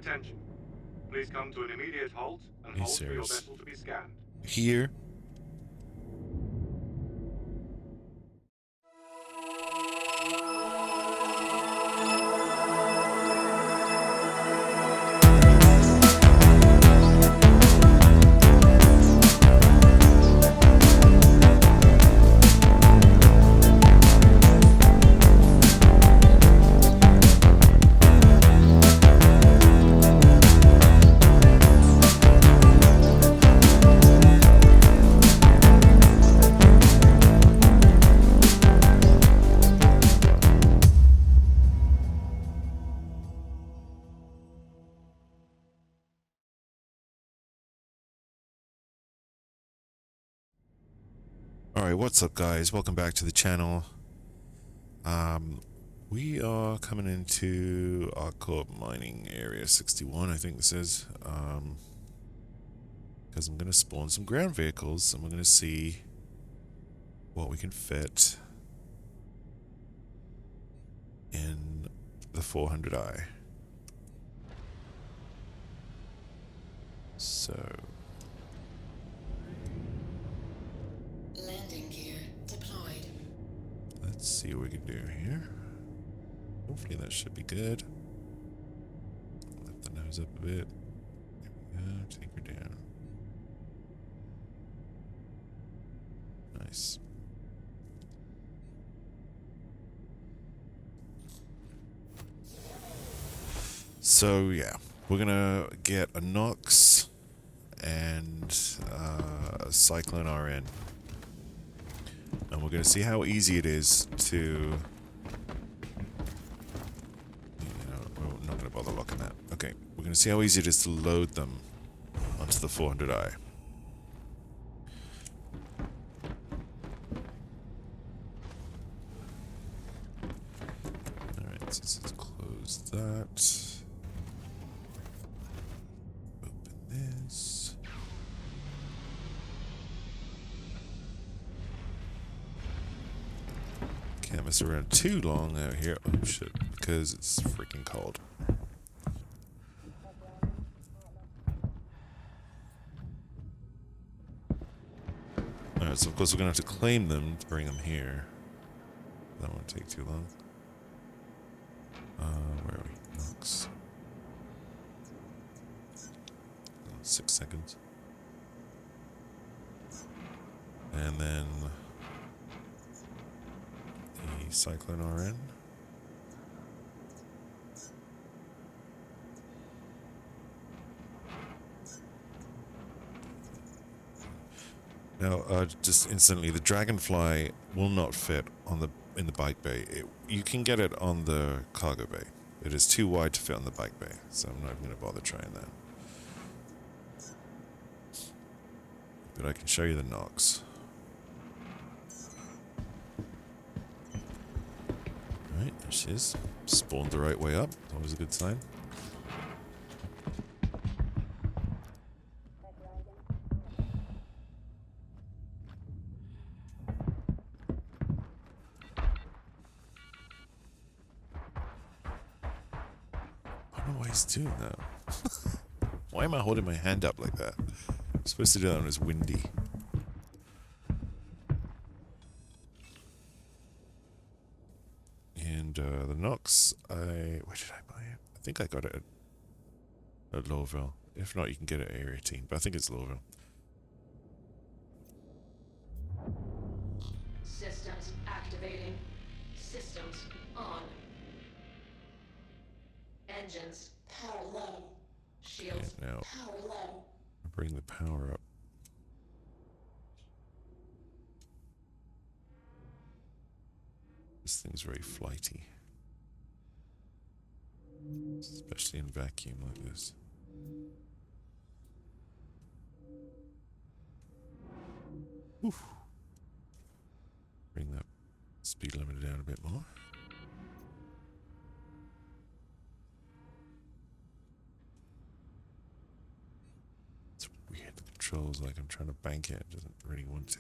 Attention. Please come to an immediate halt and hold for your vessel to be scanned. Here? Alright, what's up guys? Welcome back to the channel. We are coming into our core mining area 61, I think this is. Because I'm going to spawn some ground vehicles and we're going to see what we can fit in the 400i. So... landing gear deployed. let's see what we can do here. Hopefully that should be good. Lift the nose up a bit. There we go. Take her down. Nice. So yeah, we're gonna get a Nox and a Cyclone RN. And we're going to see how easy it is to... you know, we're not going to bother locking that. Okay, we're going to see how easy it is to load them onto the 400i. Alright, so let's close that. Open this. Can't mess around too long out here. Oh shit, because it's freaking cold. Alright, so of course we're gonna have to claim them to bring them here. That won't take too long. Where are we? Nox. 6 seconds. And then the Cyclone RN. Now, just instantly, the Dragonfly will not fit on in the bike bay. You can get it on the cargo bay. It is too wide to fit on the bike bay, so I'm not even going to bother trying that. But I can show you the Nox. Alright, there she is. Spawned the right way up. Always a good sign. I don't know why he's doing that. Why am I holding my hand up like that? I'm supposed to do that when it's windy. And the Nox, where did I buy it? I think I got it at Lowville. If not, you can get it at Area 18, but I think it's Lowville. Systems activating. Systems on. Engines power low. Shields Okay, now power low. bring the power up. This thing's very flighty. Especially in vacuum like this. Oof. Bring that speed limit down a bit more. It's weird. The controls, like I'm trying to bank it, it doesn't really want to.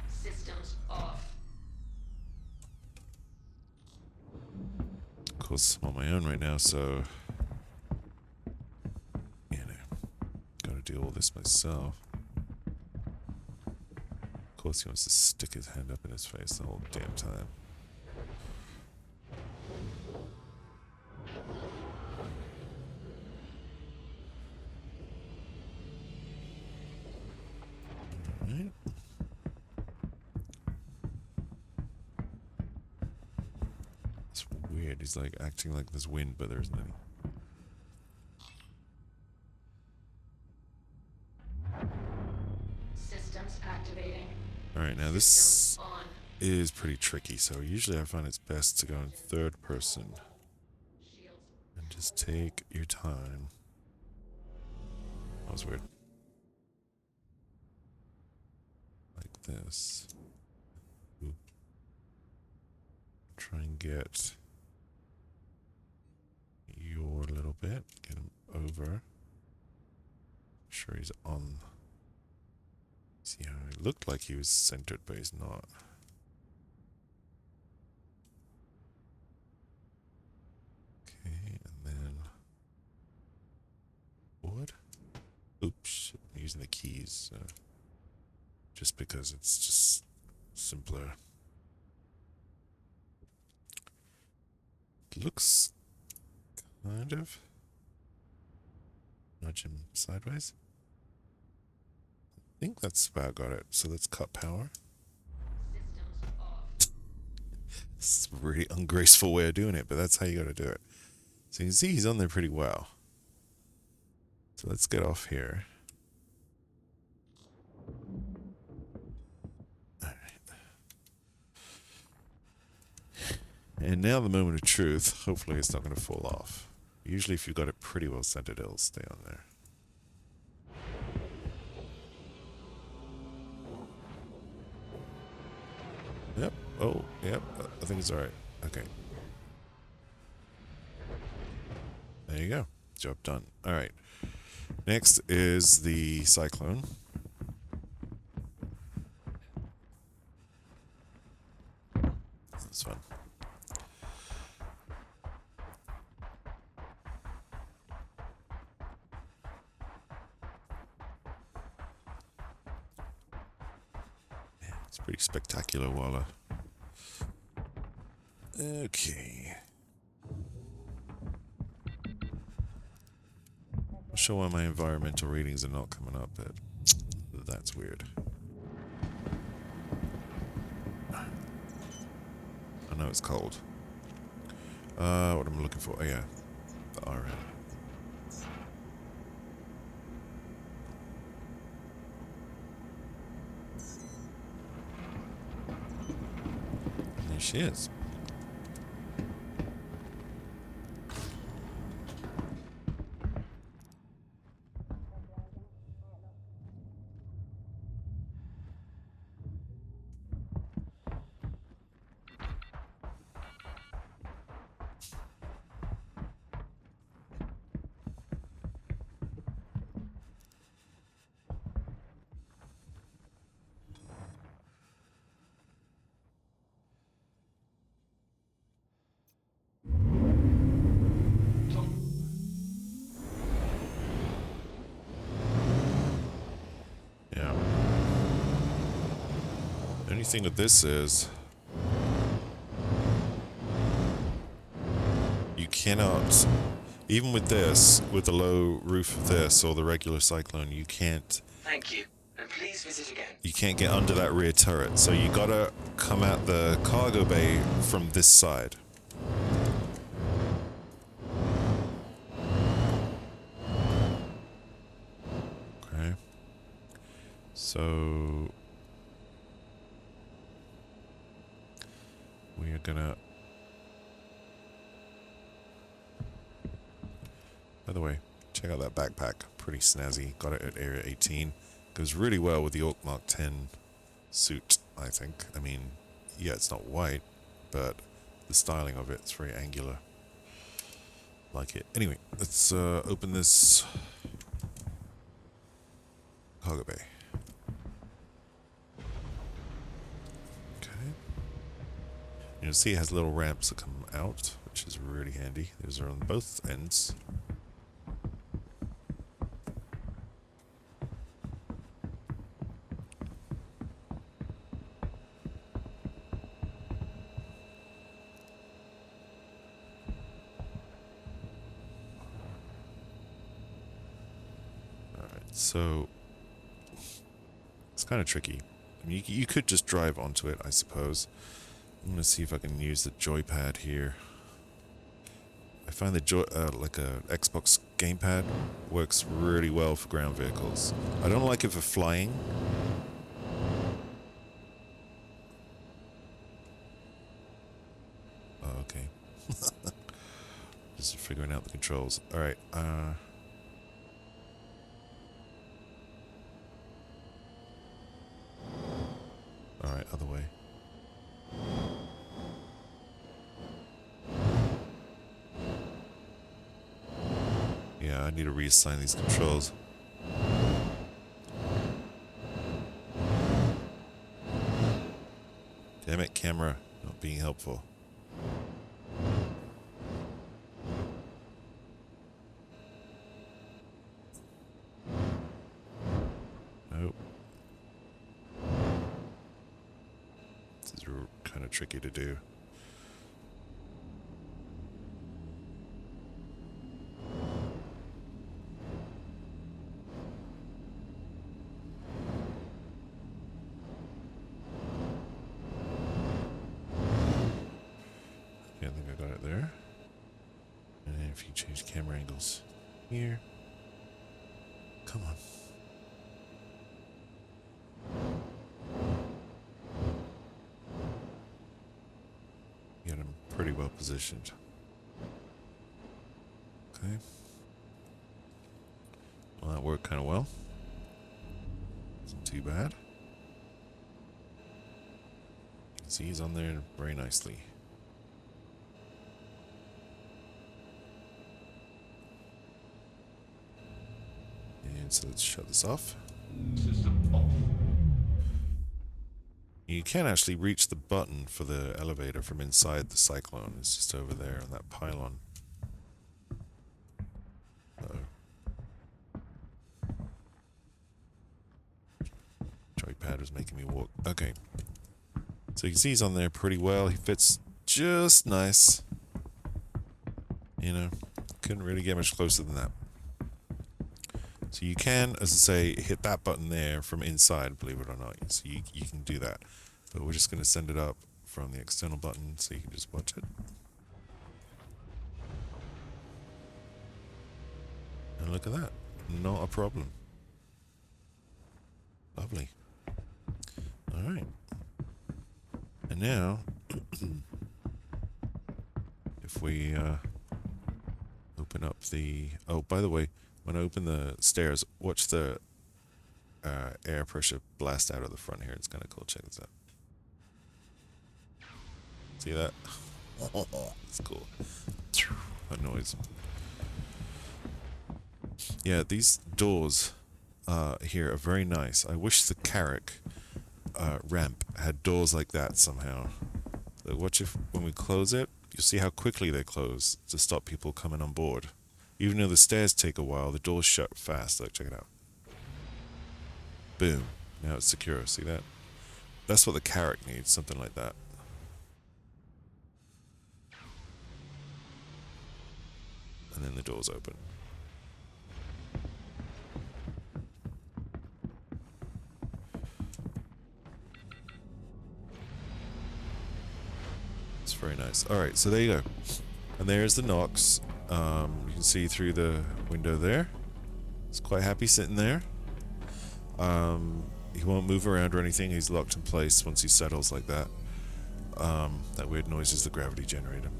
Systems off. course, I'm on my own right now, so you know, gotta do all this myself. Of course, he wants to stick his hand up in his face the whole damn time. Alright. It's weird. He's like acting like there's wind, but there isn't any. Systems activating. Alright, now this is pretty tricky, so usually I find it's best to go in third person. And just take your time. That was weird. Like this. Oop. Try and get your little bit. Get him over. Sure he's on. See how it looked like he was centered, but he's not. Okay, and then forward. Oops, I'm using the keys just because it's just simpler. Looks kind of. Nudge him sideways. I think that's about got it. So let's cut power. It's a really ungraceful way of doing it, but that's how you got to do it. So you can see he's on there pretty well. So let's get off here. Alright. And now the moment of truth. Hopefully it's not going to fall off. Usually if you've got it pretty well centered, it'll stay on there. Yep. Oh, yep. I think it's alright. Okay. There you go. Job done. Alright. Next is the Cyclone. This one. It's pretty spectacular, Walla. Okay. Not sure why my environmental readings are not coming up, but that's weird. I know it's cold. What am I looking for? Oh yeah, the RN. There she is. Yeah. The only thing with this is you cannot, even with this, with the low roof of this or the regular Cyclone, you can't. Thank you, and please visit again. You can't get under that rear turret, so you gotta come out the cargo bay from this side. Okay. So we are gonna. By the way, check out that backpack. Pretty snazzy. Got it at Area 18. Goes really well with the Orc Mark 10 suit, I think. I mean, yeah, it's not white, but the styling of it's very angular. Like it. Anyway, let's open this cargo bay. Okay. You'll see it has little ramps that come out, which is really handy. Those are on both ends. So, it's kind of tricky. I mean, you could just drive onto it, I suppose. I'm going to see if I can use the joypad here. I find the like a Xbox gamepad works really well for ground vehicles. I don't like it for flying. Oh, okay. Just figuring out the controls. Alright, Alright, other way. Yeah, I need to reassign these controls. Damn it, camera. Not being helpful. Nope. This is kind of tricky to do. I think I got it there. And then if you change camera angles here. Come on. Get him pretty well positioned. Okay. Well, that worked kind of well. Isn't too bad. You can see he's on there very nicely. And so let's shut this off. System off. You can actually reach the button for the elevator from inside the Cyclone. It's just over there on that pylon. Uh-oh. Joypad was making me walk. Okay. So you can see he's on there pretty well. He fits just nice. You know, couldn't really get much closer than that. So you can, as I say, hit that button there from inside, believe it or not. So you can do that. But we're just going to send it up from the external button so you can just watch it. And look at that. Not a problem. Lovely. Alright. And now, if we open up the... Oh, by the way, when I open the stairs, watch the air pressure blast out of the front here. It's kind of cool. Check this out. See that? It's cool. That noise. Yeah, these doors here are very nice. I wish the Carrack ramp had doors like that somehow. Like, watch if when we close it, you'll see how quickly they close to stop people coming on board. Even though the stairs take a while, the doors shut fast. Look, check it out. Boom. Now it's secure. See that? That's what the Carrack needs, something like that. And then the doors open. It's very nice. Alright, so there you go. And there's the Nox. You can see through the window there. He's quite happy sitting there. He won't move around or anything. He's locked in place once he settles like that. That weird noise is the gravity generator.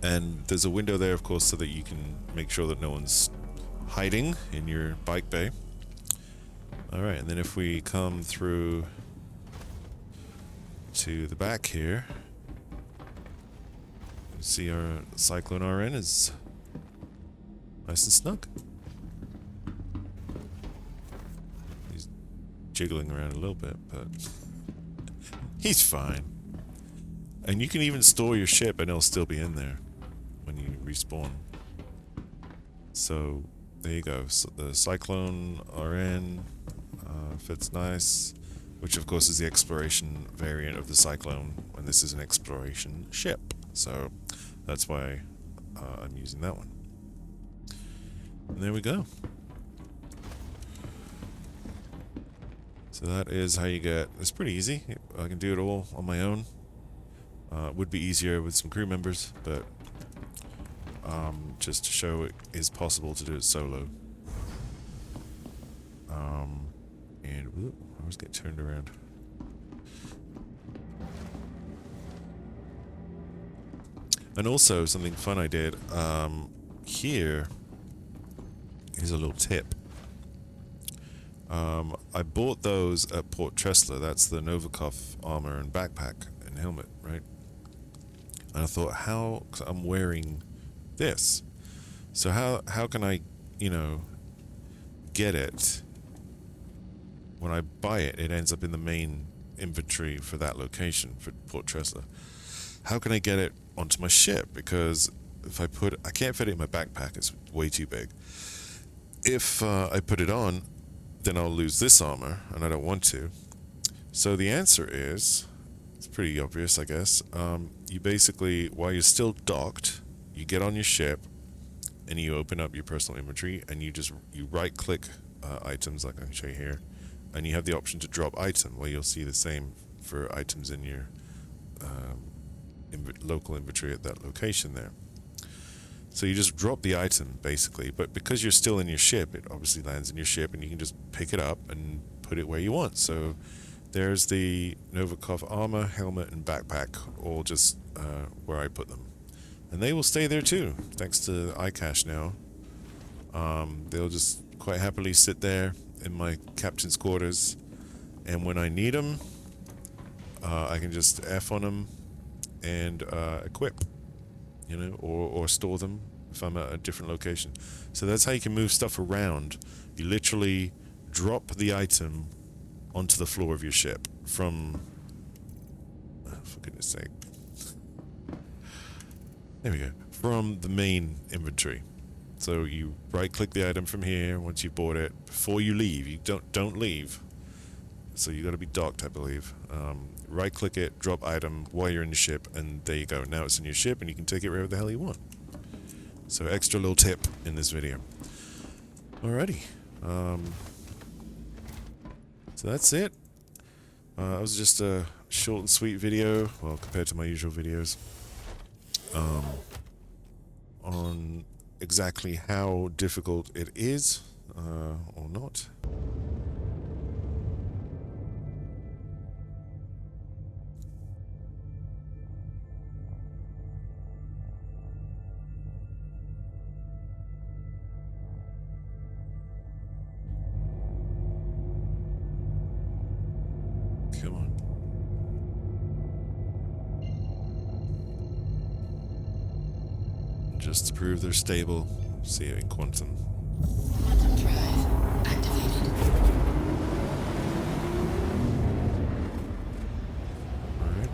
And there's a window there, of course, so that you can make sure that no one's hiding in your bike bay. Alright, and then if we come through to the back here, you see our Cyclone RN is nice and snug. He's jiggling around a little bit, but he's fine. And you can even store your ship and it'll still be in there when you respawn. So there you go. So the Cyclone RN fits nice, which of course is the exploration variant of the Cyclone, and this is an exploration ship. So that's why I'm using that one. And there we go. So that is how you get. It's pretty easy. I can do it all on my own. It would be easier with some crew members, but just to show it is possible to do it solo. And whoop, I always get turned around. And also something fun I did. Here is a little tip. I bought those at Port Tressler. That's the Novikov armor and backpack and helmet, right? And I thought, how? 'Cause I'm wearing this. So how can I, you know, get it? When I buy it, it ends up in the main inventory for that location, for Port Tressler. How can I get it onto my ship? Because if I can't fit it in my backpack, it's way too big. If I put it on, then I'll lose this armor, and I don't want to. So the answer is, it's pretty obvious, I guess. You basically, while you're still docked, you get on your ship, and you open up your personal inventory, and you right-click items, like I can show you here, and you have the option to drop item. Well, you'll see the same for items in your local inventory at that location there. So you just drop the item, basically, but because you're still in your ship, it obviously lands in your ship, and you can just pick it up and put it where you want. So there's the Novikov armor, helmet, and backpack, all just where I put them. And they will stay there too, thanks to iCache now. They'll just quite happily sit there in my captain's quarters, and when I need them, I can just F on them and equip, you know, or store them if I'm at a different location. So that's how you can move stuff around. You literally drop the item onto the floor of your ship from, for goodness sake, there we go, from the main inventory. So you right-click the item from here once you bought it. Before you leave, you don't leave. So you got to be docked, I believe. Right-click it, drop item while you're in the ship, and there you go. Now it's in your ship, and you can take it wherever the hell you want. So extra little tip in this video. Alrighty. So that's it. It was just a short and sweet video, well, compared to my usual videos, on exactly how difficult it is, or not. Come on. Just to prove they're stable, see it in quantum. Quantum drive activated. Alright.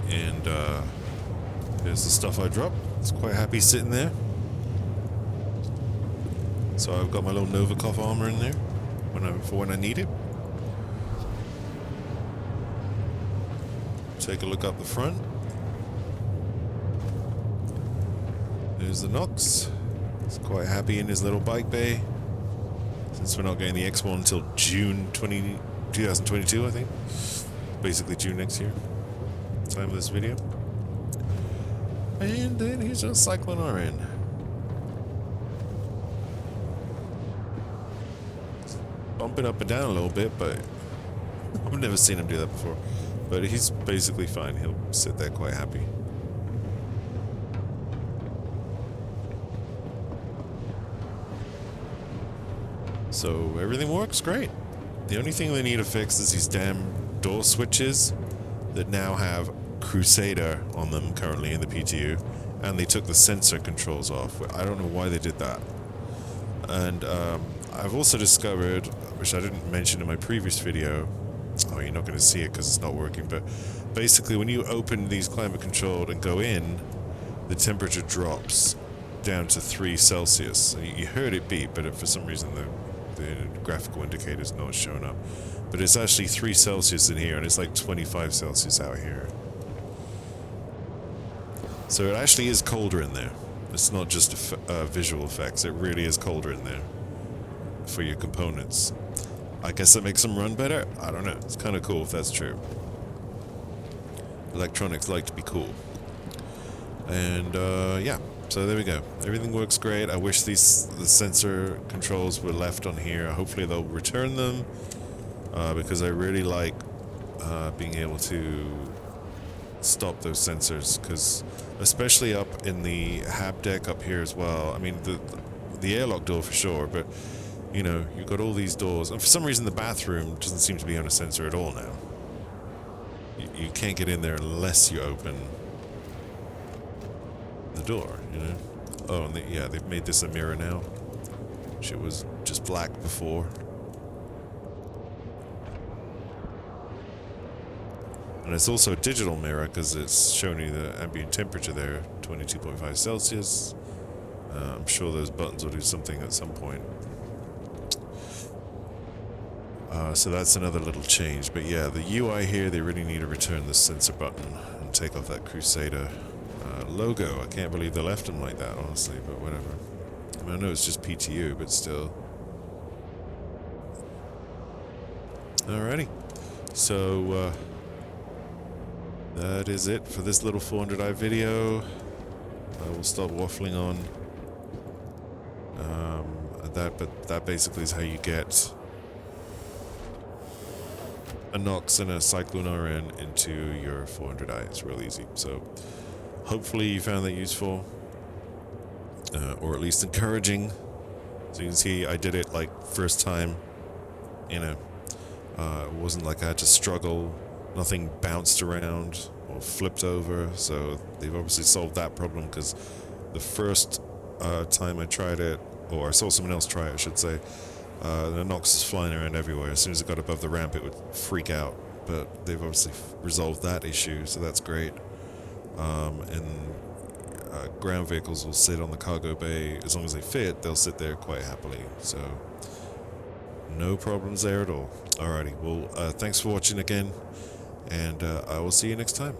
And here's the stuff I dropped. It's quite happy sitting there. So I've got my little Novikov armor in there for when I need it. Take a look up the front. There's the Nox. He's quite happy in his little bike bay. Since we're not getting the X1 until June 2022, I think. Basically June next year. Time of this video. And then here's a Cyclone RN. Bumping up and down a little bit, but I've never seen him do that before. But he's basically fine. He'll sit there quite happy. So everything works great. The only thing they need to fix is these damn door switches that now have Crusader on them currently in the PTU, and they took the sensor controls off. I don't know why they did that. And I've also discovered, which I didn't mention in my previous video, oh, you're not going to see it because it's not working, but basically when you open these climate controlled and go in, the temperature drops down to 3 Celsius. You heard it beep, but for some reason the graphical indicator's not showing up. But it's actually 3 Celsius in here, and it's like 25 Celsius out here. So it actually is colder in there. It's not just visual effects. It really is colder in there for your components. I guess that makes them run better? I don't know. It's kind of cool if that's true. Electronics like to be cool. And yeah, so there we go. Everything works great. I wish the sensor controls were left on here. Hopefully they'll return them because I really like being able to stop those sensors, because especially up in the hab deck up here as well. I mean, the airlock door for sure, but you know, you've got all these doors, and for some reason the bathroom doesn't seem to be on a sensor at all now. You can't get in there unless you open the door, you know. Oh, and yeah, they've made this a mirror now. Shit was just black before. And it's also a digital mirror because it's showing you the ambient temperature there, 22.5 Celsius. I'm sure those buttons will do something at some point. So that's another little change. But yeah, the UI here, they really need to return the sensor button and take off that Crusader logo. I can't believe they left them like that, honestly, but whatever. I mean, I know it's just PTU, but still. Alrighty. So, that is it for this little 400i video. I will stop waffling on. But that basically is how you get a Nox and a Cyclone RN into your 400i. It's real easy. So hopefully you found that useful, or at least encouraging. So you can see I did it like first time. You know, it wasn't like I had to struggle. Nothing bounced around or flipped over. So they've obviously solved that problem, because the first time I tried it, or I saw someone else try it, I should say, the Nox is flying around everywhere. As soon as it got above the ramp, it would freak out. But they've obviously resolved that issue, so that's great. And ground vehicles will sit on the cargo bay. As long as they fit, they'll sit there quite happily. So no problems there at all. Alrighty, well, thanks for watching again, and I will see you next time.